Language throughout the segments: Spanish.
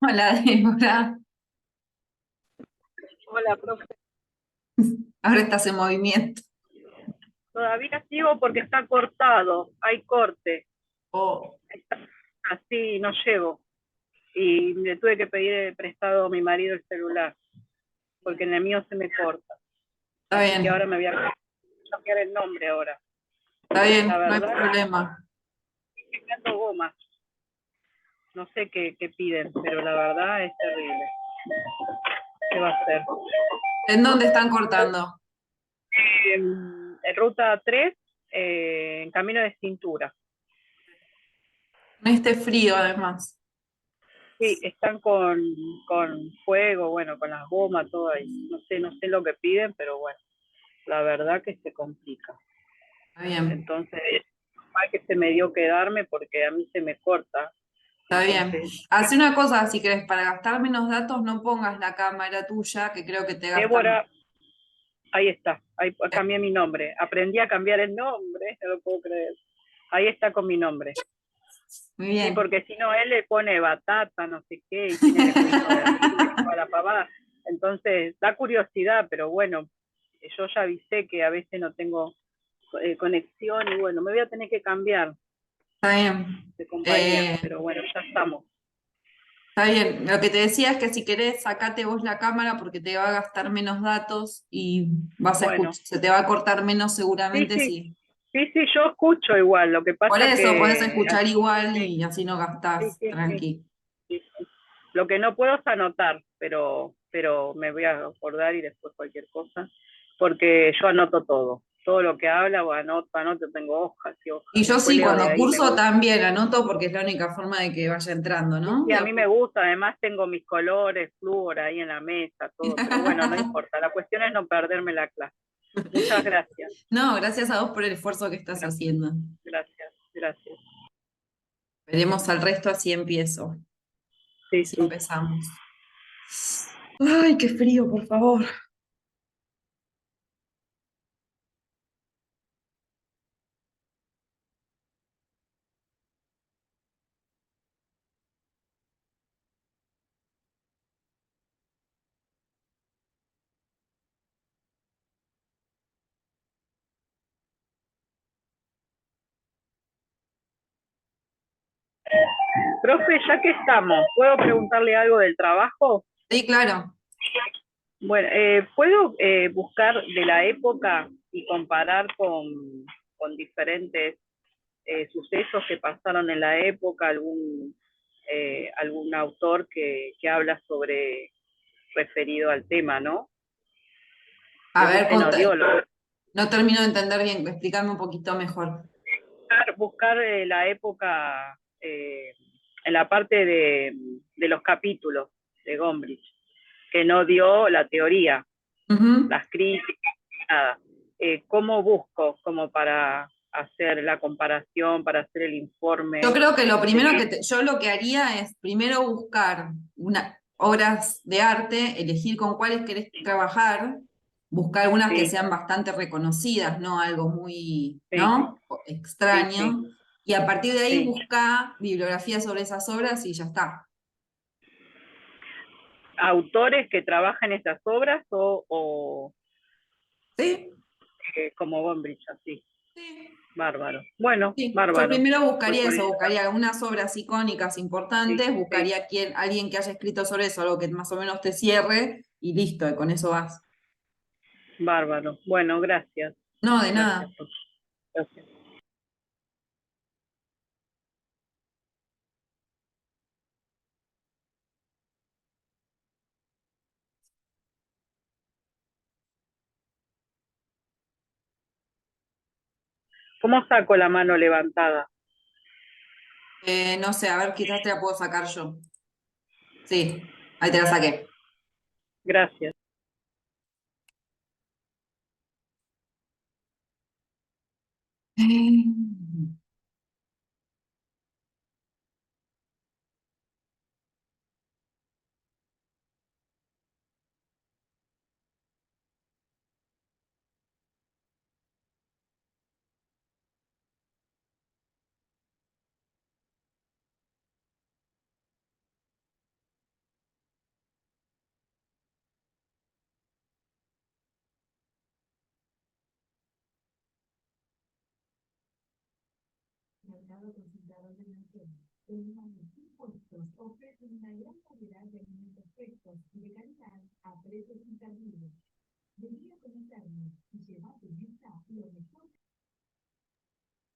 Hola, Débora. Hola, profe. Ahora estás en movimiento. Todavía sigo porque está cortado, hay corte, Oh, así no llego. Y le tuve que pedir prestado a mi marido el celular, porque en el mío se me corta. está Así que ahora bien, me voy a cambiar el nombre ahora. está La bien, no hay verdad, problema. estoy dando goma. No sé qué piden, pero la verdad es terrible. ¿Qué va a hacer? ¿En dónde están cortando? En ruta 3, en camino de cintura. En este frío, además. Sí, están con fuego, bueno, con las gomas, todo ahí. No sé lo que piden, pero bueno, la verdad que se complica. Está bien, Entonces, mal que se me dio quedarme porque a mí se me corta. está bien. Entonces, Hace una cosa, si querés, para gastar menos datos, no pongas la cámara tuya, que creo que te gastan. Débora, ahí está, ahí cambié mi nombre. Aprendí a cambiar el nombre, no lo puedo creer. Ahí está con mi nombre. Muy Sí, bien. porque si no, él le pone batata, no sé qué, y tiene el juguito de arriba, y toda la pavada. Entonces, da curiosidad, pero bueno, yo ya avisé que a veces no tengo conexión y bueno, me voy a tener que cambiar Está bien. de compañía, pero bueno, ya estamos. Está bien. Lo que te decía es que si querés, sacate vos la cámara porque te va a gastar menos datos y vas a Bueno, escuchar, se te va a cortar menos sí, seguramente sí, si. sí, yo escucho igual, lo que Por pasa eso podés que escuchar igual sí, y así no sí, gastás, sí, sí, tranqui. sí, sí. Lo que no puedo es anotar, pero me voy a acordar y después cualquier cosa, porque yo anoto todo lo que habla, o anoto, tengo hojas y Y hojas, yo después sí, leo de cuando ahí, me curso gusta. también anoto porque es la única forma de que vaya entrando, Sí, ¿no? sí, De a a mí me poco. gusta, además tengo mis colores, flúor ahí en la mesa, todo, pero bueno, no importa, la cuestión es no perderme la clase. Muchas gracias, No, gracias a vos por el esfuerzo que estás gracias, haciendo. gracias, gracias. Veremos al resto, así empiezo. Sí, Así sí. empezamos. Ay, qué frío, por favor. Profe, ya que estamos, ¿puedo preguntarle algo del trabajo? Sí, claro. Bueno, ¿puedo buscar de la época y comparar con diferentes sucesos que pasaron en la época, algún autor que habla sobre referido al tema, ¿no? A Yo que ver, sé, no dio, no termino de entender bien, explícame un poquito mejor. buscar la época en la parte de los capítulos de Gombrich, que no dio la teoría, Ujú. las críticas, nada. ¿cómo busco como para hacer la comparación, para hacer el Yo informe? creo que lo ¿De primero qué? yo lo que haría es primero buscar obras de arte, elegir con cuáles querés trabajar, buscar algunas que Sí, sean bastante reconocidas, no algo muy, sí, ¿no? sí, sí, Extraño, y a partir de ahí sí. buscar bibliografía sobre esas obras y ya está. ¿Autores que trabajan esas obras ¿Sí? como Gombrich, así? Sí. Bárbaro. Bueno, Sí, yo bárbaro. primero Voy buscaría por eso, esa. buscaría algunas obras icónicas Sí, importantes, sí, buscaría alguien que haya escrito sobre eso, algo que más o menos te cierre, y listo, y con eso vas. bárbaro. Bueno, gracias. No, de Gracias, nada. gracias. ¿Cómo saco la mano levantada? No sé, a ver, quizás te la puedo sacar yo. Sí, ahí te la saqué. Gracias.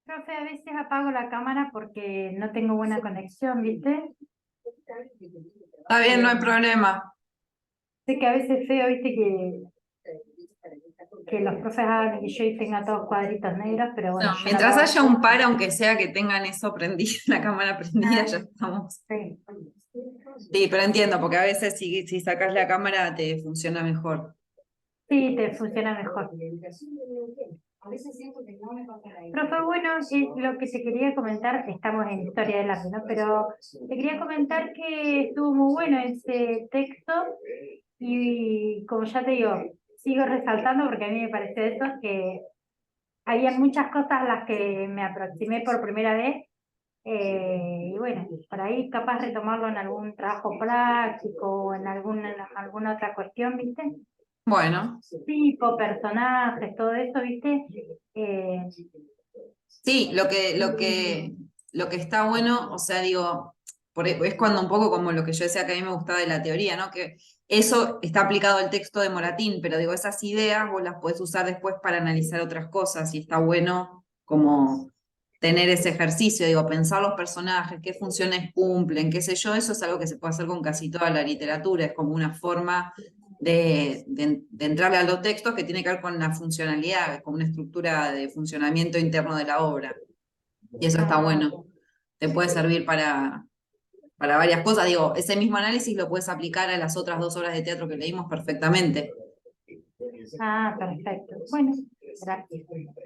Profe, a veces apago la cámara porque no tengo buena conexión, ¿viste? Está bien, no hay Eh, problema. sé que a veces es feo, ¿viste? Que los profes hagan y yo y tenga todos cuadritos negros, pero No, bueno, yo la mientras apago haya un así. par, aunque sea que tengan eso prendido, la cámara prendida, Ah, ya estamos. sí. Sí, pero entiendo, porque a veces si sacas la cámara te funciona mejor. Sí, te funciona mejor. Profe, bueno, lo que te quería comentar, estamos en historia del arte, ¿no? Pero te quería comentar que estuvo muy bueno ese texto y como ya te digo, sigo resaltando porque a mí me pareció eso, que había muchas cosas a las que me aproximé por primera vez y bueno, por ahí capaz retomarlo en algún trabajo práctico o en alguna otra cuestión, ¿viste? Bueno, Tipo, personajes, todo eso, ¿viste? Eh, sí, lo que está bueno, o sea, digo, es cuando un poco como lo que yo decía que a mí me gustaba de la teoría, ¿no? Que eso está aplicado al texto de Moratín, pero digo, esas ideas vos las podés usar después para analizar otras cosas y está bueno como tener ese ejercicio, digo, pensar los personajes, qué funciones cumplen, qué sé yo, eso es algo que se puede hacer con casi toda la literatura, es como una forma de entrarle a los textos que tiene que ver con la funcionalidad, con una estructura de funcionamiento interno de la obra. Y eso está ah, bueno. Te puede servir para varias cosas. Digo, ese mismo análisis lo puedes aplicar a las otras 2 horas de teatro que leímos perfectamente. perfecto. Bueno, gracias.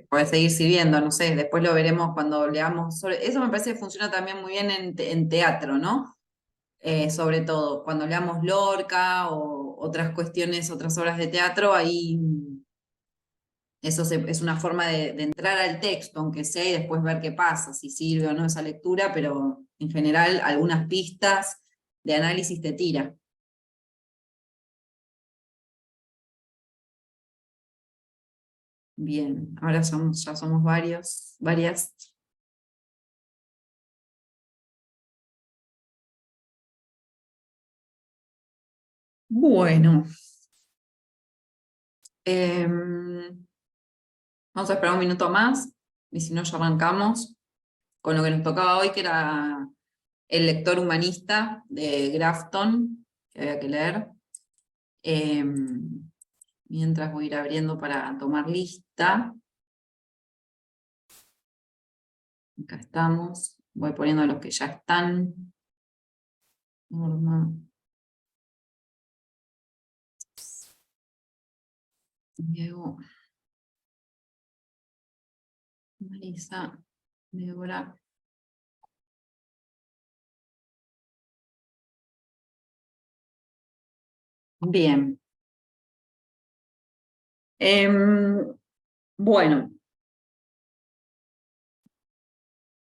Puedes seguir sirviendo, no sé, después lo veremos cuando leamos sobre. Eso me parece que funciona también muy bien en teatro, ¿no? Sobre todo, cuando leamos Lorca o otras cuestiones, otras obras de teatro, ahí eso es una forma de entrar al texto, aunque sea, y después ver qué pasa, si sirve o no esa lectura, pero en general algunas pistas de análisis te tira. Bien, ahora ya somos varias. Bueno, vamos a esperar un minuto más, y si no ya arrancamos con lo que nos tocaba hoy, que era El lector humanista de Grafton, que había que leer. Mientras voy a ir abriendo para tomar lista. Acá estamos. Voy poniendo los que ya están. Norma. Diego. Marisa, Débora. Bien. Bueno.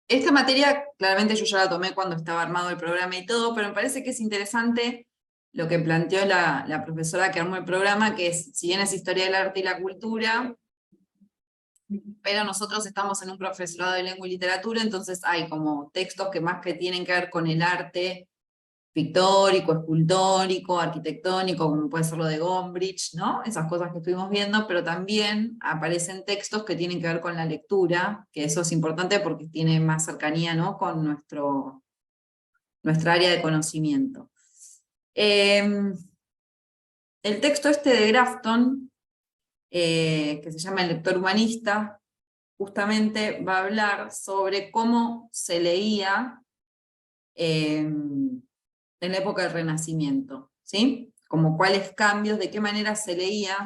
Esta materia, claramente yo ya la tomé cuando estaba armado el programa y todo, pero me parece que es interesante lo que planteó la profesora que armó el programa, que es, si bien es historia del arte y la cultura, pero nosotros estamos en un profesorado de lengua y literatura, entonces hay como textos que más que tienen que ver con el arte pictórico, escultórico, arquitectónico, como puede ser lo de Gombrich, ¿no? Esas cosas que estuvimos viendo, pero también aparecen textos que tienen que ver con la lectura, que eso es importante porque tiene más cercanía, ¿no? Con nuestra área de conocimiento. El texto este de Grafton, que se llama El lector humanista, justamente va a hablar sobre cómo se leía en la época del Renacimiento, ¿sí? Como cuáles cambios, de qué manera se leía,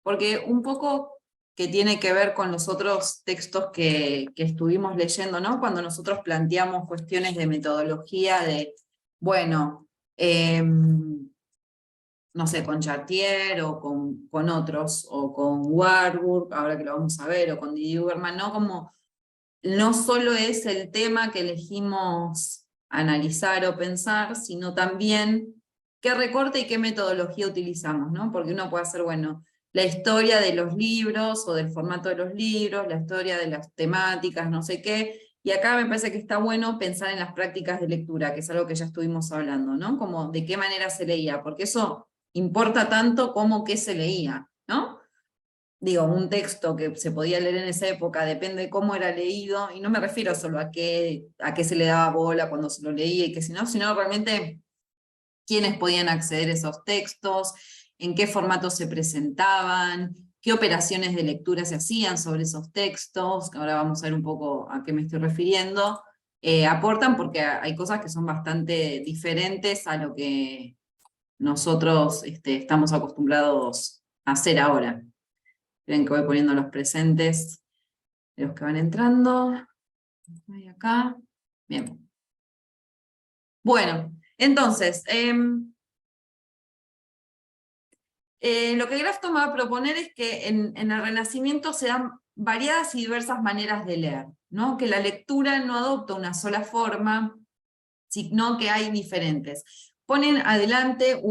porque un poco que tiene que ver con los otros textos que estuvimos leyendo, ¿no? Cuando nosotros planteamos cuestiones de metodología, de, bueno, no sé, con Chartier o con otros, o con Warburg, ahora que lo vamos a ver, o con Didier Huberman, ¿no? Como no solo es el tema que elegimos analizar o pensar, sino también qué recorte y qué metodología utilizamos, ¿no? Porque uno puede hacer, bueno, la historia de los libros o del formato de los libros, la historia de las temáticas, no sé qué, y acá me parece que está bueno pensar en las prácticas de lectura, que es algo que ya estuvimos hablando, ¿no? Como de qué manera se leía, porque eso importa tanto como qué se leía, ¿no? Digo, un texto que se podía leer en esa época, depende de cómo era leído, y no me refiero solo a qué se le daba bola cuando se lo leía y qué si no, sino realmente quiénes podían acceder a esos textos, en qué formato se presentaban, qué operaciones de lectura se hacían sobre esos textos, que ahora vamos a ver un poco a qué me estoy refiriendo, aportan porque hay cosas que son bastante diferentes a lo que nosotros estamos acostumbrados a hacer ahora. Ven que voy poniendo los presentes de los que van entrando. Ahí acá. Bien. Bueno, entonces, lo que Grafton va a proponer es que en el Renacimiento se dan variadas y diversas maneras de leer, ¿no? Que la lectura no adopta una sola forma, sino que hay diferentes. Ponen adelante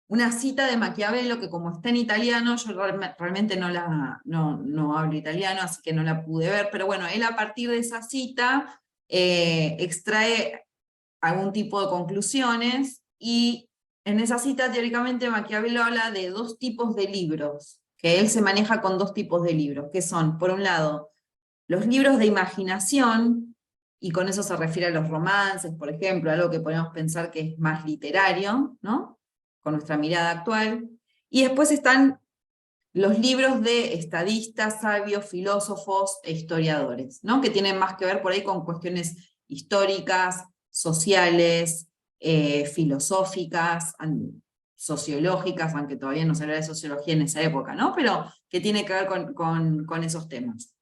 una cita de Maquiavelo que, como está en italiano, yo realmente no hablo italiano, así que no la pude ver, pero bueno, él a partir de esa cita extrae algún tipo de conclusiones, y en esa cita teóricamente Maquiavelo habla de dos tipos de libros, que él se maneja con dos tipos de libros, que son, por un lado, los libros de imaginación, y con eso se refiere a los romances, por ejemplo, algo que podemos pensar que es más literario, ¿no? Con nuestra mirada actual. Y después están los libros de estadistas, sabios, filósofos e historiadores, ¿no? Que tienen más que ver por ahí con cuestiones históricas, sociales, filosóficas, sociológicas, aunque todavía no se habla de sociología en esa época, ¿no? Pero que tiene que ver con esos temas.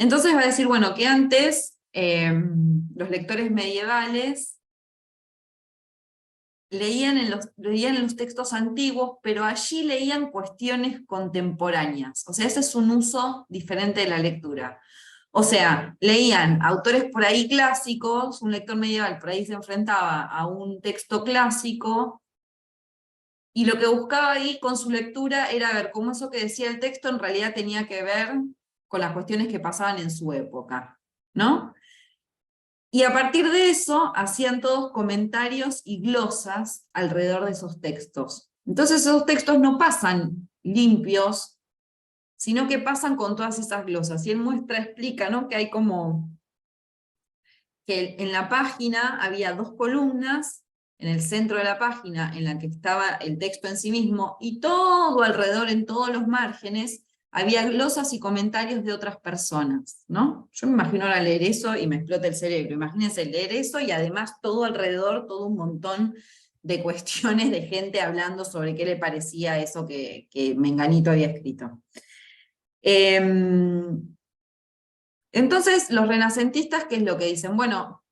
Entonces va a decir, bueno, que antes los lectores medievales leían en los textos antiguos, pero allí leían cuestiones contemporáneas. O sea, ese es un uso diferente de la lectura. O sea, leían autores por ahí clásicos, un lector medieval por ahí se enfrentaba a un texto clásico, y lo que buscaba ahí con su lectura era ver cómo eso que decía el texto en realidad tenía que ver con las cuestiones que pasaban en su época, ¿no? Y a partir de eso hacían todos comentarios y glosas alrededor de esos textos. Entonces esos textos no pasan limpios, sino que pasan con todas esas glosas. Y él explica, ¿no? Que hay como, que en la página había dos columnas, en el centro de la página, en la que estaba el texto en sí mismo, y todo alrededor, en todos los márgenes, había glosas y comentarios de otras personas, ¿no? Yo me imagino ahora leer eso y me explota el cerebro. Imagínense leer eso y además todo alrededor, todo un montón de cuestiones de gente hablando sobre qué le parecía eso que Menganito había escrito. Entonces, los renacentistas, ¿qué es lo que dicen? Bueno,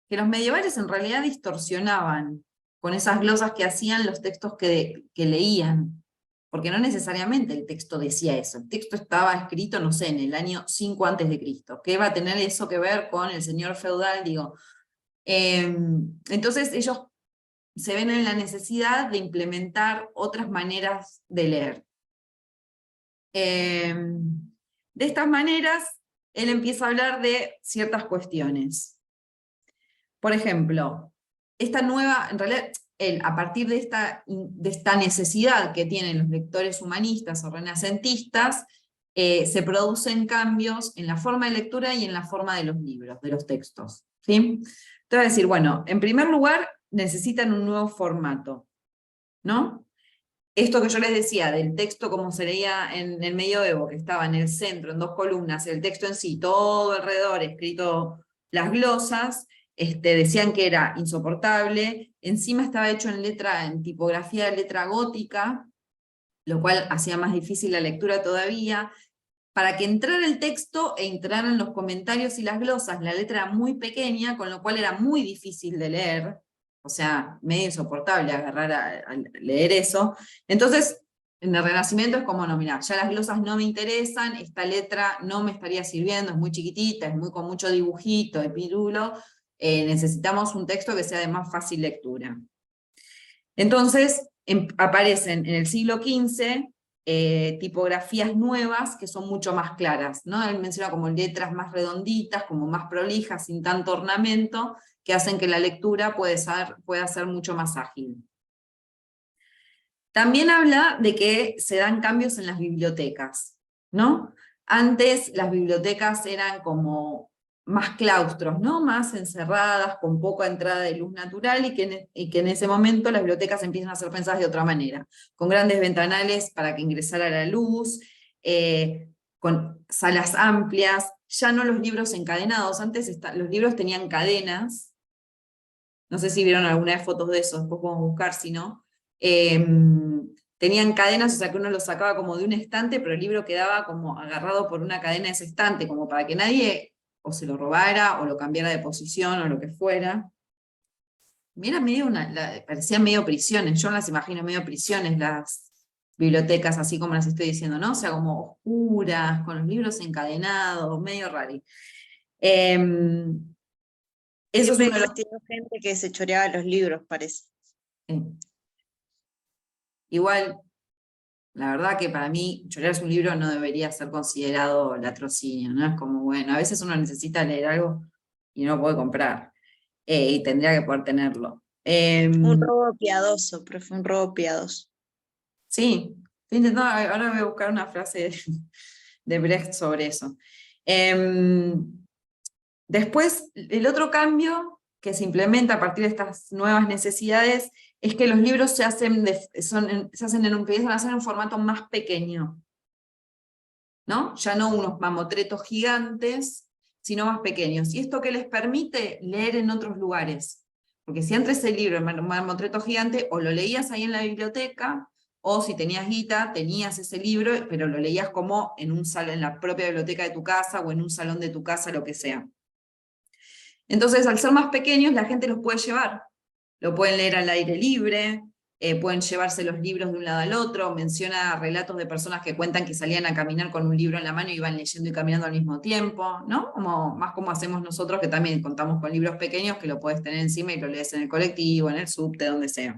que los medievales en realidad distorsionaban con esas glosas que hacían los textos que leían, porque no necesariamente el texto decía eso, el texto estaba escrito, no sé, en el año 5 antes de Cristo. ¿Qué va a tener eso que ver con el señor feudal? Digo, entonces ellos se ven en la necesidad de implementar otras maneras de leer. De estas maneras, él empieza a hablar de ciertas cuestiones. Por ejemplo, esta nueva, en realidad, él, a partir de esta necesidad que tienen los lectores humanistas o renacentistas, se producen cambios en la forma de lectura y en la forma de los libros, de los textos. ¿Sí? Entonces, decir, bueno, en primer lugar, necesitan un nuevo formato, ¿no? Esto que yo les decía, del texto como se leía en el medioevo, que estaba en el centro, en 2 columnas, el texto en sí, todo alrededor, escrito las glosas, decían que era insoportable, encima estaba hecho en tipografía de letra gótica, lo cual hacía más difícil la lectura todavía. Para que entrara el texto e entraran los comentarios y las glosas, la letra era muy pequeña, con lo cual era muy difícil de leer, o sea, medio insoportable agarrar a leer eso. Entonces, en el Renacimiento es como, no, mirá, ya las glosas no me interesan, esta letra no me estaría sirviendo, es muy chiquitita, es con mucho dibujito y pirulo, necesitamos un texto que sea de más fácil lectura. Entonces, aparecen en el siglo XV tipografías nuevas que son mucho más claras, ¿no? Él menciona como letras más redonditas, como más prolijas, sin tanto ornamento, que hacen que la lectura pueda ser mucho más ágil. También habla de que se dan cambios en las bibliotecas, ¿no? Antes las bibliotecas eran como más claustros, ¿no? Más encerradas, con poca entrada de luz natural, y que en ese momento las bibliotecas empiezan a ser pensadas de otra manera, con grandes ventanales para que ingresara la luz, con salas amplias, ya no los libros encadenados. Antes los libros tenían cadenas, no sé si vieron alguna vez fotos de eso, después podemos buscar si no. Tenían cadenas, o sea que uno lo sacaba como de un estante, pero el libro quedaba como agarrado por una cadena de ese estante, como para que nadie o se lo robara, o lo cambiara de posición, o lo que fuera. Mira, parecían medio prisiones, yo las imagino medio prisiones, las bibliotecas, así como las estoy diciendo, ¿no? O sea, como oscuras, con los libros encadenados, medio rari. Eso es Siempre uno de los... existió gente que se choreaba los libros, parece. Igual, la verdad que para mí, chorearse un libro no debería ser considerado latrocinio, ¿no? Es como, bueno, a veces uno necesita leer algo y no lo puede comprar, y tendría que poder tenerlo. Un robo piadoso, profe, un robo piadoso. Sí, estoy intentando, ahora voy a buscar una frase de Brecht sobre eso. Después, el otro cambio que se implementa a partir de estas nuevas necesidades es que los libros se hacen empiezan a ser en un formato más pequeño, ¿no? Ya no unos mamotretos gigantes, sino más pequeños. ¿Y esto qué les permite? Leer en otros lugares. Porque si antes el libro, el mamotreto gigante, o lo leías ahí en la biblioteca, o si tenías guita, tenías ese libro, pero lo leías como en un salón, en la propia biblioteca de tu casa, o en un salón de tu casa, lo que sea. Entonces, al ser más pequeños, la gente los puede llevar. Lo pueden leer al aire libre, pueden llevarse los libros de un lado al otro. Menciona relatos de personas que cuentan que salían a caminar con un libro en la mano y iban leyendo y caminando al mismo tiempo, ¿no? Más como hacemos nosotros, que también contamos con libros pequeños que lo puedes tener encima y lo lees en el colectivo, en el subte, donde sea.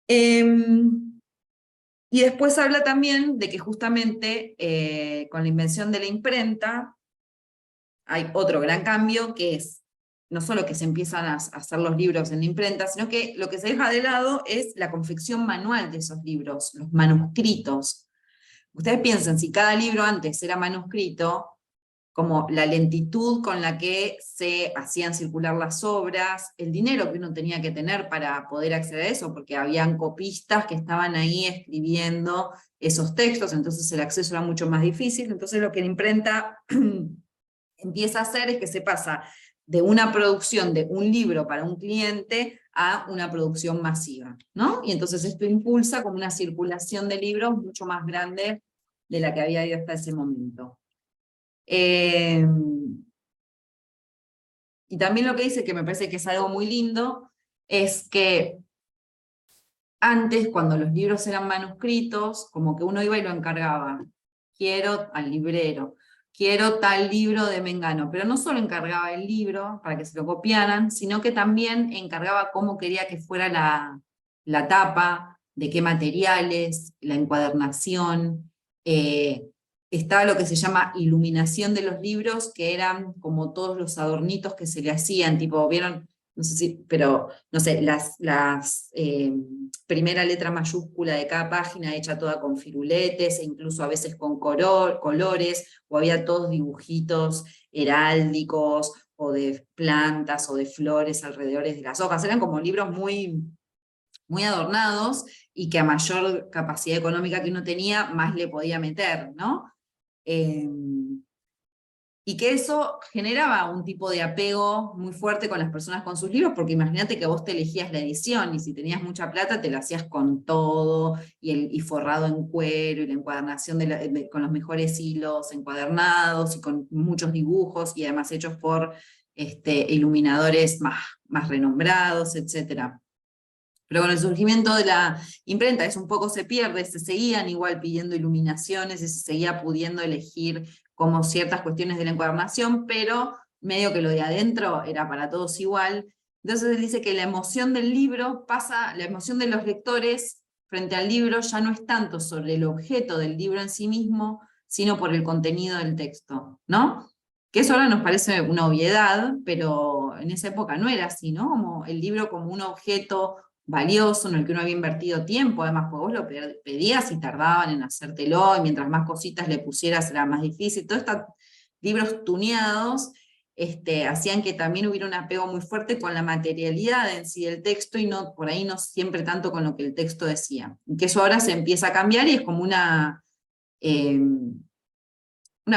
Y después habla también de que justamente con la invención de la imprenta hay otro gran cambio, que es no solo que se empiezan a hacer los libros en la imprenta, sino que lo que se deja de lado es la confección manual de esos libros, los manuscritos. Ustedes piensen, si cada libro antes era manuscrito, como la lentitud con la que se hacían circular las obras, el dinero que uno tenía que tener para poder acceder a eso, porque habían copistas que estaban ahí escribiendo esos textos, entonces el acceso era mucho más difícil. Entonces lo que la imprenta empieza a hacer es que se pasa de una producción de un libro para un cliente a una producción masiva, ¿no? Y entonces esto impulsa como una circulación de libros mucho más grande de la que había habido hasta ese momento. Y también lo que dice, que me parece que es algo muy lindo, es que antes, cuando los libros eran manuscritos, como que uno iba y lo encargaba. Quiero al librero, quiero tal libro de Mengano, pero no solo encargaba el libro para que se lo copiaran, sino que también encargaba cómo quería que fuera la tapa, de qué materiales, la encuadernación. Estaba lo que se llama iluminación de los libros, que eran como todos los adornitos que se le hacían, tipo, ¿vieron? No sé si, pero, no sé, primera letra mayúscula de cada página hecha toda con firuletes, e incluso a veces con colores, o había todos dibujitos heráldicos, o de plantas, o de flores alrededor de las hojas. Eran como libros muy, muy adornados, y que a mayor capacidad económica que uno tenía, más le podía meter, ¿no? Y que eso generaba un tipo de apego muy fuerte con las personas con sus libros, porque imagínate que vos te elegías la edición, y si tenías mucha plata te la hacías con todo, y forrado en cuero, y la encuadernación con los mejores hilos encuadernados, y con muchos dibujos, y además hechos por iluminadores más renombrados, etc. Pero con el surgimiento de la imprenta eso un poco se pierde, se seguían igual pidiendo iluminaciones, y se seguía pudiendo elegir como ciertas cuestiones de la encuadernación, pero medio que lo de adentro era para todos igual. Entonces él dice que la emoción del libro pasa, la emoción de los lectores frente al libro ya no es tanto sobre el objeto del libro en sí mismo, sino por el contenido del texto, ¿no? Que eso ahora nos parece una obviedad, pero en esa época no era así, ¿no? Como el libro como un objeto valioso en el que uno había invertido tiempo, además, porque vos lo pedías y tardaban en hacértelo, y mientras más cositas le pusieras era más difícil. Todos estos libros tuneados hacían que también hubiera un apego muy fuerte con la materialidad en sí del texto, y no, por ahí no siempre tanto con lo que el texto decía. Y que eso ahora se empieza a cambiar, y es como una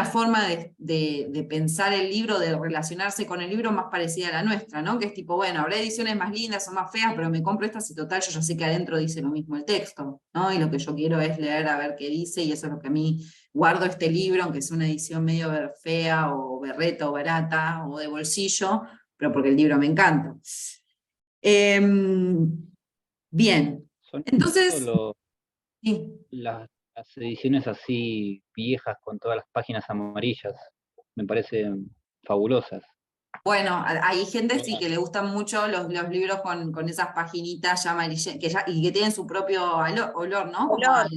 forma de pensar el libro, de relacionarse con el libro más parecida a la nuestra, ¿no? Que es tipo, bueno, habrá ediciones más lindas o más feas, pero me compro estas, y total, yo ya sé que adentro dice lo mismo el texto, ¿no? Y lo que yo quiero es leer a ver qué dice, y eso es lo que a mí guardo este libro, aunque sea una edición medio fea, o berreta, o barata, o de bolsillo, pero porque el libro me encanta. Bien, Son entonces, solo sí. las ediciones así viejas con todas las páginas amarillas. Me parecen fabulosas. Bueno, hay gente sí que le gustan mucho los libros con esas paginitas ya amarillas, y que tienen su propio olor, ¿no? Como Olor,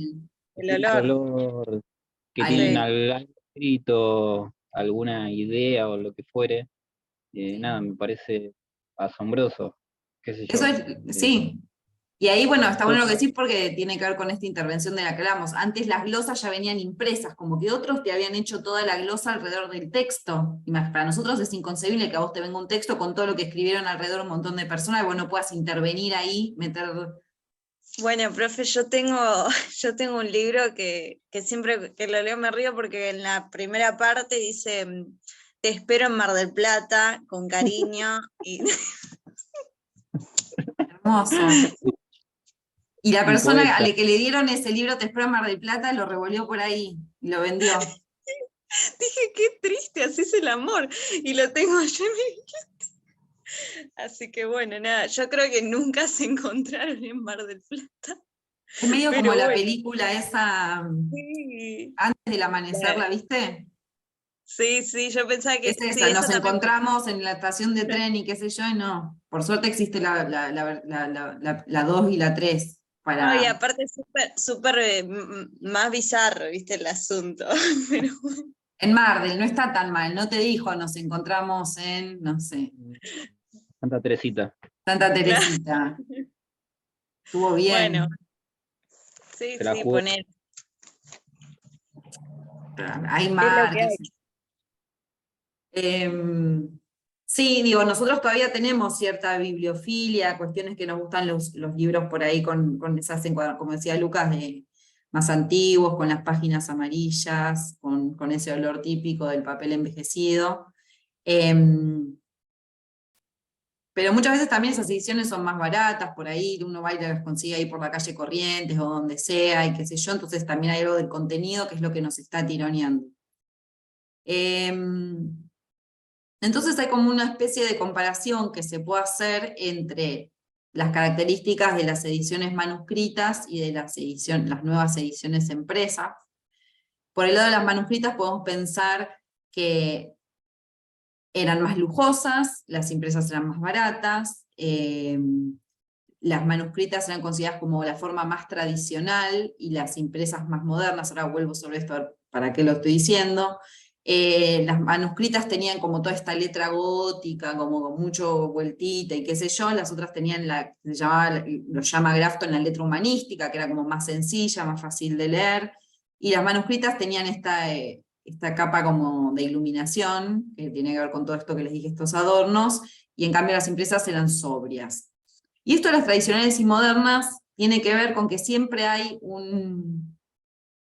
el El olor. olor, que tienen al- Sí. algo escrito, alguna idea o lo que fuere. Nada, me parece asombroso, qué sé Eso yo. es, sí. Y ahí, bueno, está bueno lo que Yo- decís, porque tiene que ver con esta intervención de la que hablamos. Antes las glosas ya venían impresas, como que otros te habían hecho toda la glosa alrededor del texto. Y más, para nosotros es inconcebible que a vos te venga un texto con todo lo que escribieron alrededor un montón de personas, y vos no puedas intervenir ahí, meter... Bueno, profe, yo tengo un libro que siempre que lo leo me río, porque en la primera parte dice, te espero en Mar del Plata, con cariño. Y Hermoso. Y la Un persona a poeta. la que le dieron ese libro, Te espero en Mar del Plata, lo revolvió por ahí y lo vendió. dije, qué triste, así es el amor. Y lo tengo allá en mi... Así que bueno, nada, yo creo que nunca se encontraron en Mar del Plata. Es medio como Pero la bueno, película esa, sí. Antes del amanecer, ¿la viste? Sí, sí, yo pensaba que Es sí, esa, nos esa también. encontramos en la estación de tren y qué sé yo, y no. Por suerte existe la 2 y la 3 No, y para... aparte es súper más bizarro, viste, el asunto. Pero En Mardel, no está tan mal, no te dijo, nos encontramos en, no sé, Santa Teresita. Santa claro, Teresita. Estuvo bueno, bien. sí, Se la sí, jugó. poner. Hay Es lo mar, que qué hay. sé yo. Sí, digo, nosotros todavía tenemos cierta bibliofilia, cuestiones que nos gustan los libros por ahí con esas, como decía Lucas, más antiguos, con las páginas amarillas, con ese olor típico del papel envejecido. Pero muchas veces también esas ediciones son más baratas, por ahí uno va y las consigue ahí por la calle Corrientes o donde sea, y qué sé yo, entonces también hay algo del contenido que es lo que nos está tironeando. Entonces hay como una especie de comparación que se puede hacer entre las características de las ediciones manuscritas y de las nuevas ediciones impresas. Por el lado de las manuscritas podemos pensar que eran más lujosas, las impresas eran más baratas, las manuscritas eran consideradas como la forma más tradicional y las impresas más modernas. Ahora vuelvo sobre esto, a ver para qué lo estoy diciendo. Las manuscritas tenían como toda esta letra gótica, como con mucho vueltita y qué sé yo, las otras tenían lo llama Grafton la letra humanística, que era como más sencilla, más fácil de leer, y las manuscritas tenían esta capa como de iluminación, que tiene que ver con todo esto que les dije, estos adornos, y en cambio las impresas eran sobrias. Y esto de las tradicionales y modernas tiene que ver con que siempre hay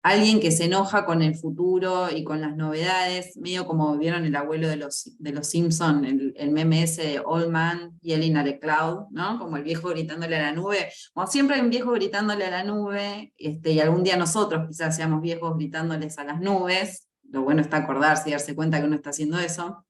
alguien que se enoja con el futuro y con las novedades, medio como vieron el abuelo de los Simpson, el meme ese de Old Man Yelling at a Cloud, ¿no? Como el viejo gritándole a la nube. Como siempre hay un viejo gritándole a la nube, y algún día nosotros quizás seamos viejos gritándoles a las nubes. Lo bueno está acordarse y darse cuenta que uno está haciendo eso.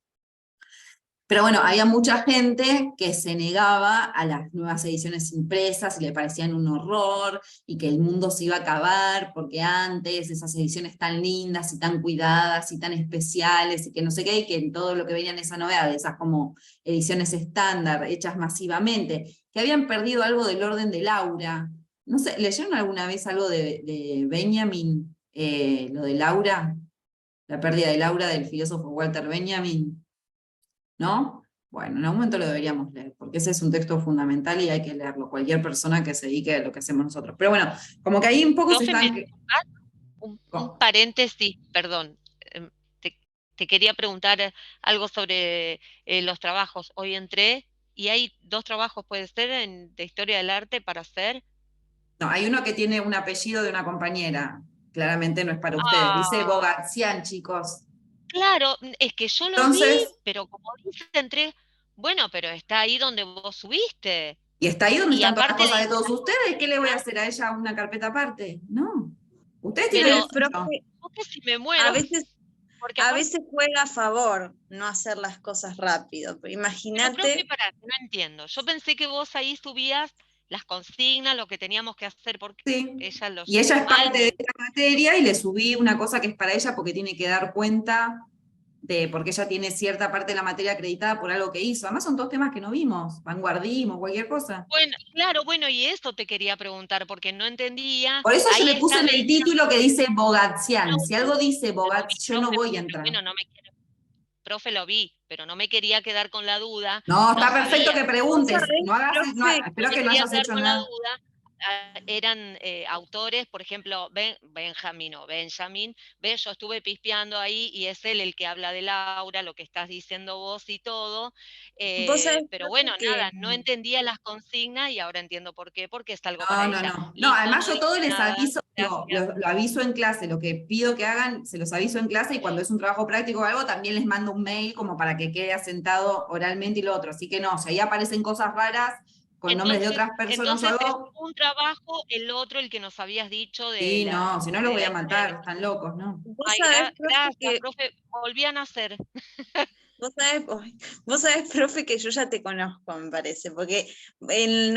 Pero bueno, había mucha gente que se negaba a las nuevas ediciones impresas y le parecían un horror, y que el mundo se iba a acabar, porque antes esas ediciones tan lindas y tan cuidadas y tan especiales, y que no sé qué, y que en todo lo que venían esa novedad, de esas como ediciones estándar, hechas masivamente, que habían perdido algo del orden de Laura. No sé, ¿leyeron alguna vez algo de Benjamin, lo de Laura? La pérdida de Laura del filósofo Walter Benjamin. ¿No? Bueno, en algún momento lo deberíamos leer, porque ese es un texto fundamental y hay que leerlo, cualquier persona que se dedique a lo que hacemos nosotros. Pero bueno, como que ahí un poco se Profe, están... un paréntesis, perdón. Te, te quería preguntar algo sobre los trabajos. Hoy entré y hay 2 trabajos, puede ser, de historia del arte para hacer. No, hay uno que tiene un apellido de una compañera, claramente no es para ustedes, dice Ah, Bogarcian, chicos. claro, es que yo lo vi, Entonces, pero como dice, entré, bueno, pero está ahí donde vos subiste. y está ahí donde Y están todas las aparte cosas de dice todos las ustedes, ¿qué le voy a consignas, hacer a ella una carpeta aparte? No, ustedes tienen pero el Pero, suyo. profe, yo que si me a muero, veces, porque a aparte, veces juega a favor no hacer las cosas rápido. Pero pero profe, imagínate, pará, no entiendo. Yo pensé que vos ahí subías las consignas, lo que teníamos que hacer, porque Sí, ella lo y ella llevó es mal, parte de esta materia y le subí una cosa que es para ella porque tiene que dar cuenta porque ella tiene cierta parte de la materia acreditada por algo que hizo. Además son todos temas que no vimos, vanguardismo, cualquier cosa. Bueno, claro, bueno, y eso te quería preguntar, porque no entendía, Por eso yo ahí le puse está en el título que dice Bogatsian. Si algo dice lo vi, Bogatz, yo no profe, voy a pero entrar. bueno, profe, lo vi, pero no me quería quedar con la duda, No, no está perfecto sabía. que vos preguntes. sabés, No hagas, profe, No espero me que no quería hayas quedar hecho con la nada. duda, eran autores, por ejemplo, Benjamin, yo estuve pispeando ahí y es él el que habla de Laura, lo que estás diciendo vos y todo, vos sabés, pero profe, bueno, que nada, no entendía las consignas y ahora entiendo por qué, porque es algo No, para no, ella. no. No, Listo, además no yo dije todo les nada, aviso, gracias. lo aviso en clase, lo que pido que hagan, se los aviso en clase, y cuando es un trabajo práctico o algo, también les mando un mail como para que quede asentado oralmente y lo otro. Así que no, si ahí aparecen cosas raras con nombres de Entonces, otras personas o entonces es algo, un trabajo, el otro, el que nos habías dicho sí, no, si no los de voy la a historia del matar, arte. están locos, ¿no? vos Ay, sabés, profe, gracias, que profe, volvían a hacer. Vos sabés, uy, vos sabés, profe, que yo ya te conozco, me parece, porque en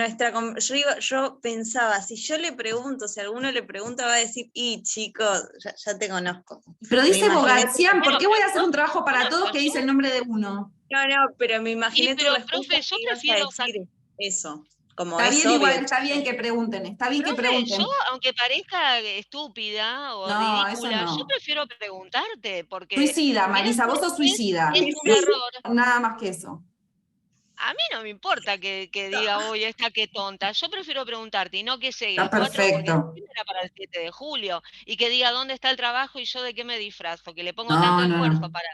yo pensaba, si yo le pregunto, si alguno le pregunta, va a decir, y chicos, ya te conozco. Pero Me dice imaginé tu Bogatsian, ¿por Bueno, qué pero voy a hacer un trabajo para bueno, todos pero que dice el nombre de uno? no, pero me y imaginé tu pero respuesta profe, yo que ibas a prefiero decir eso, como Está es bien obvio, igual, está bien chicos. que pregunten, está bien que profe, yo, pregunten. aunque parezca estúpida o No, eso ridícula, yo no. prefiero preguntarte, porque Suicida, mirá Marisa, si vos sos después suicida. es un error. Nada más que eso. A mí no me importa que diga, oye, esta qué tonta. Yo prefiero preguntarte y no que llegue Está el 4 porque perfecto. encima era para el 7 de julio, y que diga dónde está el trabajo y yo de qué me disfrazo, que le pongo tanto No, no, esfuerzo no. para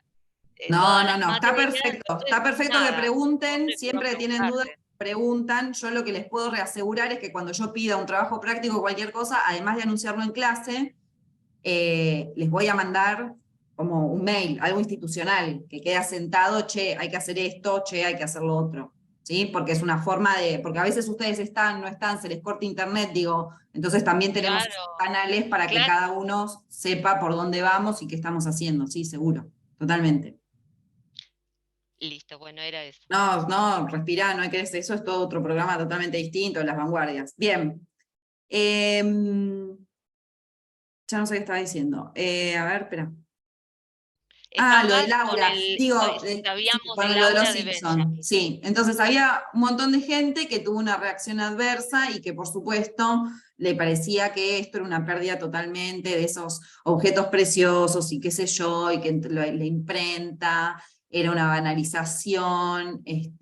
No, todas no, las no. Está materias, perfecto. entonces Está perfecto que nada, yo pregunten. prefiero Siempre que tienen dudas, preguntarte. preguntan. Yo lo que les puedo reasegurar es que cuando yo pida un trabajo práctico o cualquier cosa, además de anunciarlo en clase, les voy a mandar como un mail, algo institucional, que quede asentado, che, hay que hacer esto, che, hay que hacer lo otro. ¿sí? Porque es una forma porque a veces ustedes están, no están, se les corta internet, digo, entonces también tenemos Claro, canales para que claro. cada uno sepa por dónde vamos y qué estamos haciendo, sí, seguro, totalmente. Listo, bueno, era eso. No, no, respirá, no hay que, eso es todo otro programa totalmente distinto, Las Vanguardias. Bien. Ya no sé qué estaba diciendo. A ver, espera. Ah, lo de Estabas con Laura. Digo, si sí, sabíamos de con lo de los Laura de Simpson. Benjamin. Sí, entonces había un montón de gente que tuvo una reacción adversa y que por supuesto le parecía que esto era una pérdida totalmente de esos objetos preciosos y qué sé yo, y que la imprenta era una banalización, y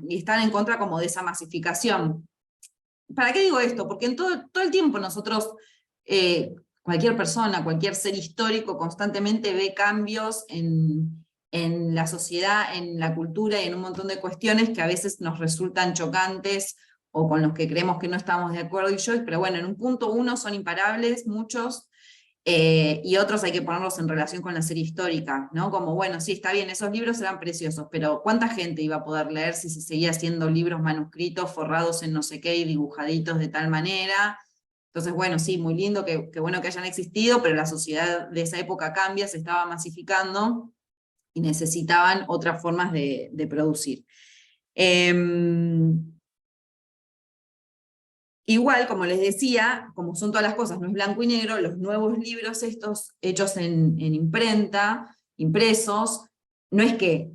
estaban en contra como de esa masificación. ¿Para qué digo esto? Porque en todo el tiempo nosotros, cualquier persona, cualquier ser histórico constantemente ve cambios en la sociedad, en la cultura y en un montón de cuestiones que a veces nos resultan chocantes o con los que creemos que no estamos de acuerdo pero bueno, en un punto uno son imparables, muchos, y otros hay que ponerlos en relación con la serie histórica, ¿no? Como, bueno, sí, está bien, esos libros eran preciosos, pero ¿cuánta gente iba a poder leer si se seguía haciendo libros manuscritos, forrados en no sé qué y dibujaditos de tal manera? Entonces, bueno, sí, muy lindo, que bueno que hayan existido, pero la sociedad de esa época cambia, se estaba masificando y necesitaban otras formas de producir. Igual, como les decía, como son todas las cosas, no es blanco y negro, los nuevos libros estos hechos en imprenta, impresos, no es que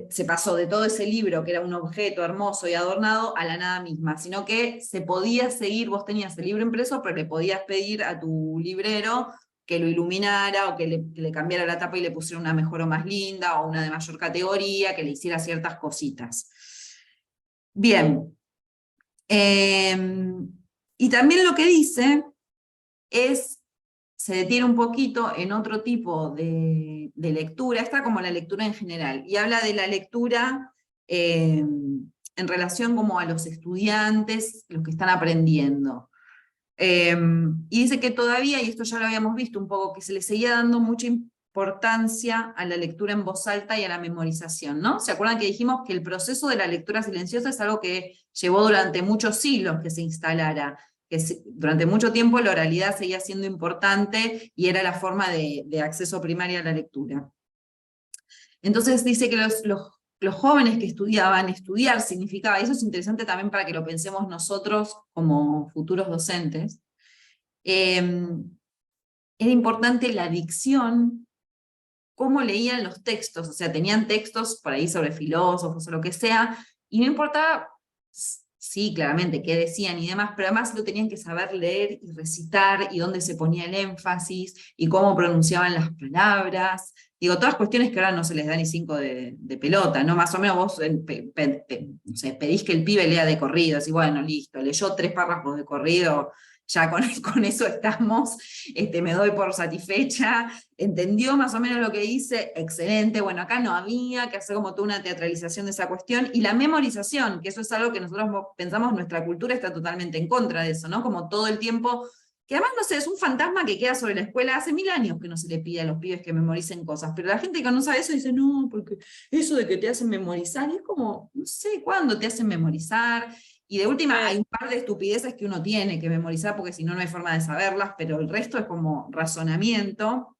se pasó de todo ese libro, que era un objeto hermoso y adornado, a la nada misma, sino que se podía seguir, vos tenías el libro impreso, pero le podías pedir a tu librero que lo iluminara, o que le cambiara la tapa y le pusiera una mejor o más linda, o una de mayor categoría, que le hiciera ciertas cositas. Bien. Y también lo que dice se detiene un poquito en otro tipo de lectura, está como la lectura en general, y habla de la lectura en relación como a los estudiantes, los que están aprendiendo. Y dice que todavía, y esto ya lo habíamos visto un poco, que se le seguía dando mucha importancia a la lectura en voz alta y a la memorización, ¿no? ¿Se acuerdan que dijimos que el proceso de la lectura silenciosa es algo que llevó durante muchos siglos que se instalara? Durante mucho tiempo la oralidad seguía siendo importante y era la forma de acceso primario a la lectura. Entonces dice que los jóvenes que estudiar significaba, y eso es interesante también para que lo pensemos nosotros como futuros docentes, era importante la dicción, cómo leían los textos, o sea, tenían textos por ahí sobre filósofos o lo que sea, y no importaba, sí, claramente, qué decían y demás, pero además lo tenían que saber leer y recitar, y dónde se ponía el énfasis, y cómo pronunciaban las palabras. Digo, todas cuestiones que ahora no se les da ni 5 de pelota, ¿no? Más o menos vos no sé, pedís que el pibe lea de corrido, así, bueno, listo, leyó 3 párrafos de corrido, ya con eso estamos, me doy por satisfecha, entendió más o menos lo que hice, excelente. Bueno, acá no había que hacer como toda una teatralización de esa cuestión, y la memorización, que eso es algo que nosotros pensamos, nuestra cultura está totalmente en contra de eso, ¿no? Como todo el tiempo, que además, no sé, es un fantasma que queda sobre la escuela, hace 1000 años que no se le pide a los pibes que memoricen cosas, pero la gente que no sabe eso dice, no, porque eso de que te hacen memorizar, y es como, no sé, ¿cuándo te hacen memorizar? Y de última, hay un par de estupideces que uno tiene que memorizar, porque si no, no hay forma de saberlas, pero el resto es como razonamiento.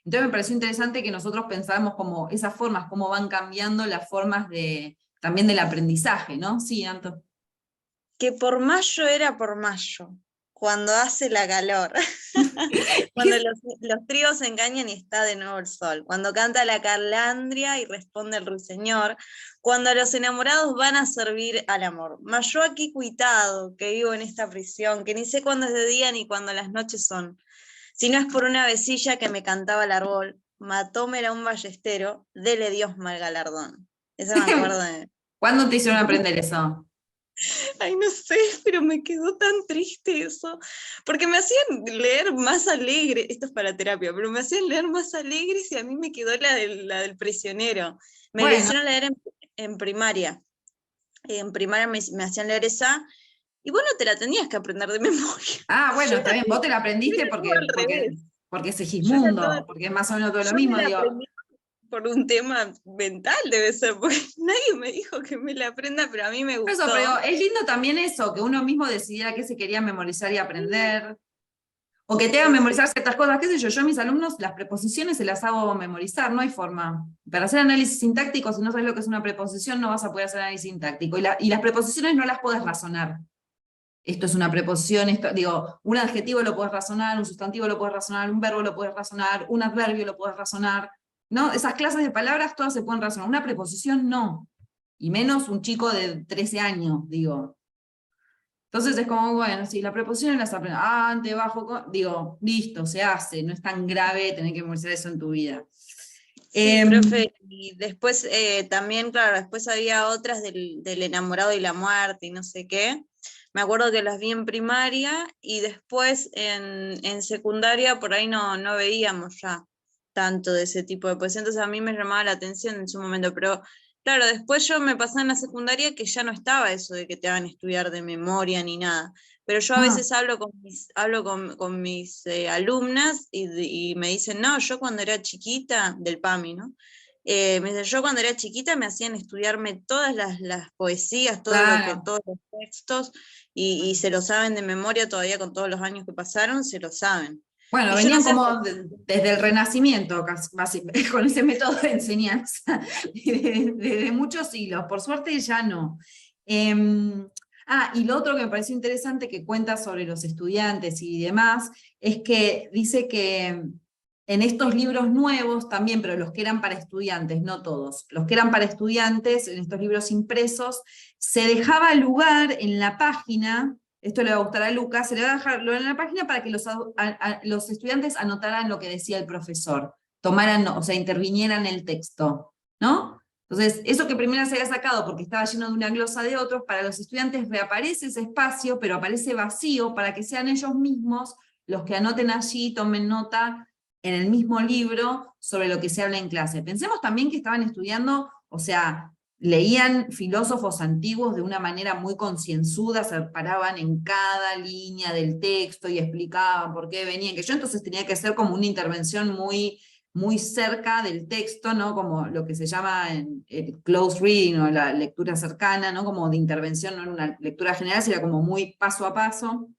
Entonces me pareció interesante que nosotros pensáramos como esas formas, cómo van cambiando las formas también del aprendizaje, ¿no? Sí, Anto. Que por mayo era por mayo, cuando hace la calor, cuando los trigos se engañan y está de nuevo el sol, cuando canta la calandria y responde el ruiseñor, cuando los enamorados van a servir al amor. Mas yo aquí cuitado, que vivo en esta prisión, que ni sé cuándo es de día ni cuándo las noches son, si no es por una vecilla que me cantaba el árbol, matómela un ballestero, dele Dios mal galardón. Esa me acuerdo de... ¿Cuándo te hicieron aprender eso? Ay, no sé, pero me quedó tan triste eso, porque me hacían leer más alegre, esto es para terapia, pero me hacían leer más alegres y a mí me quedó la del prisionero. Me la hicieron leer en primaria. En primaria me hacían leer esa, y bueno, te la tenías que aprender de memoria. Ah, bueno, está bien, vos te la aprendiste porque es Segismundo, porque es más o menos todo lo mismo, digo. por un tema mental debe ser, porque nadie me dijo que me la aprenda, pero a mí me Por gustó. eso, pero es lindo también eso, que uno mismo decidiera qué se quería memorizar y aprender. O que te hagan memorizar ciertas cosas, qué sé yo, yo a mis alumnos las preposiciones se las hago memorizar, no hay forma. Para hacer análisis sintáctico, si no sabes lo que es una preposición, no vas a poder hacer análisis sintáctico. Y las preposiciones no las podés razonar. Esto es una preposición, digo, un adjetivo lo podés razonar, un sustantivo lo podés razonar, un verbo lo podés razonar, un adverbio lo podés razonar, ¿no? Esas clases de palabras todas se pueden razonar, una preposición no. Y menos un chico de 13 años, digo. Entonces es como, bueno, si la preposición las aprendo, ante, bajo, digo, listo, se hace, no es tan grave tener que memorizar eso en tu vida. Sí, profe, y después también, claro, después había otras del enamorado y la muerte y no sé qué. Me acuerdo que las vi en primaria y después en secundaria por ahí no veíamos ya tanto de ese tipo de poesía, entonces a mí me llamaba la atención en su momento, pero claro, después yo me pasé en la secundaria que ya no estaba eso de que te hagan estudiar de memoria ni nada. Pero yo a veces hablo con mis alumnas y me dicen, no, yo cuando era chiquita, del PAMI, ¿no? Me dicen, yo cuando era chiquita me hacían estudiarme todas las poesías, Claro. todos los textos, y se lo saben de memoria todavía con todos los años que pasaron, se lo saben. Bueno, Y yo venían no sé como desde el Renacimiento, con ese método de enseñanza, desde muchos siglos, por suerte ya no. Y lo otro que me pareció interesante que cuenta sobre los estudiantes y demás, es que dice que en estos libros nuevos también, pero los que eran para estudiantes, no todos, los que eran para estudiantes, en estos libros impresos, se dejaba lugar en la página. Esto le va a gustar a Lucas, se le va a dejarlo en la página para que los estudiantes anotaran lo que decía el profesor, tomaran, o sea, intervinieran en el texto, ¿no? Entonces, eso que primero se había sacado porque estaba lleno de una glosa de otros, para los estudiantes reaparece ese espacio, pero aparece vacío para que sean ellos mismos los que anoten allí, tomen nota en el mismo libro sobre lo que se habla en clase. Pensemos también que estaban estudiando, o sea, leían filósofos antiguos de una manera muy concienzuda, se paraban en cada línea del texto y explicaban por qué venían, que yo entonces tenía que hacer como una intervención muy cerca del texto, ¿no? Como lo que se llama el close reading o la lectura cercana, ¿no? Como de intervención, no en una lectura general, sino como muy paso a paso.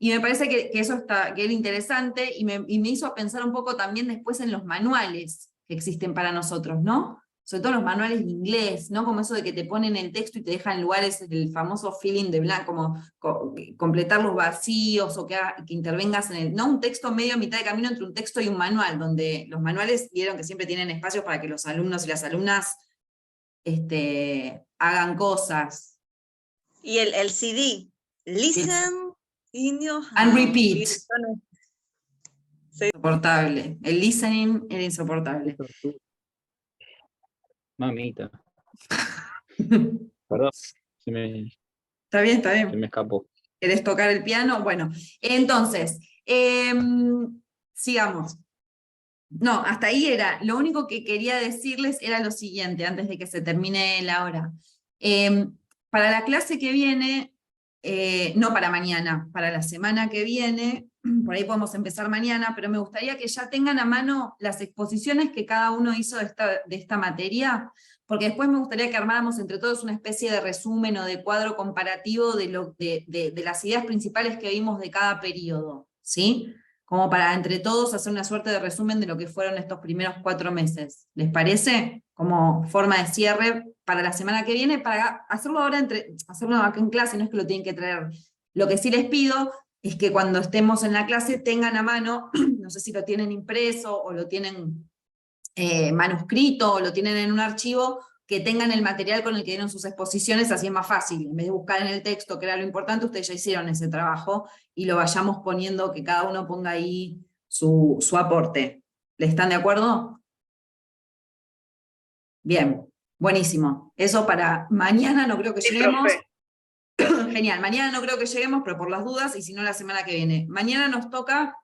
Y me parece que eso que era interesante y me hizo pensar un poco también después en los manuales que existen para nosotros, ¿no? Sobre todo los manuales de inglés, ¿no? Como eso de que te ponen el texto y te dejan lugares, el famoso filling de blanco, como completar los vacíos o que intervengas en no un texto medio a mitad de camino entre un texto y un manual, donde los manuales vieron que siempre tienen espacios para que los alumnos y las alumnas hagan cosas. Y el CD, listen, indio, And repeat. Sí. Insoportable. El listening era insoportable. Mamita. Perdón, Está bien, está se bien. me escapó. ¿Querés tocar el piano? Bueno, entonces, sigamos. No, hasta ahí era. Lo único que quería decirles era lo siguiente, antes de que se termine la hora. Para la clase que viene, no para mañana, para la semana que viene, por ahí podemos empezar mañana, pero me gustaría que ya tengan a mano las exposiciones que cada uno hizo de esta materia, porque después me gustaría que armáramos entre todos una especie de resumen o de cuadro comparativo de las ideas principales que vimos de cada periodo, ¿sí? Como para entre todos hacer una suerte de resumen de lo que fueron estos primeros 4 meses. ¿Les parece? Como forma de cierre para la semana que viene, para hacerlo ahora, hacerlo acá en clase, no es que lo tienen que traer. Lo que sí les pido es que cuando estemos en la clase tengan a mano, no sé si lo tienen impreso o lo tienen manuscrito o lo tienen en un archivo, que tengan el material con el que dieron sus exposiciones, así es más fácil. En vez de buscar en el texto, que era lo importante, ustedes ya hicieron ese trabajo, y lo vayamos poniendo, que cada uno ponga ahí su aporte. ¿Le están de acuerdo? Bien, buenísimo. Eso para mañana no creo que Sí, lleguemos. profe. Genial, mañana no creo que lleguemos, pero por las dudas, y si no la semana que viene. Mañana nos toca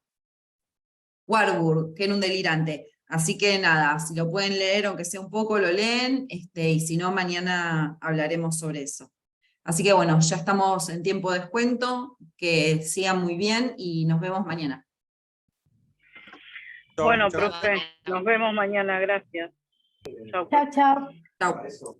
Warburg, que era un delirante. Así que nada, si lo pueden leer, aunque sea un poco, lo leen, y si no, mañana hablaremos sobre eso. Así que bueno, ya estamos en tiempo de descuento, que sigan muy bien y nos vemos mañana. Bueno, muchas profe, nos vemos mañana, gracias. Chau. Chao, chao. Chau.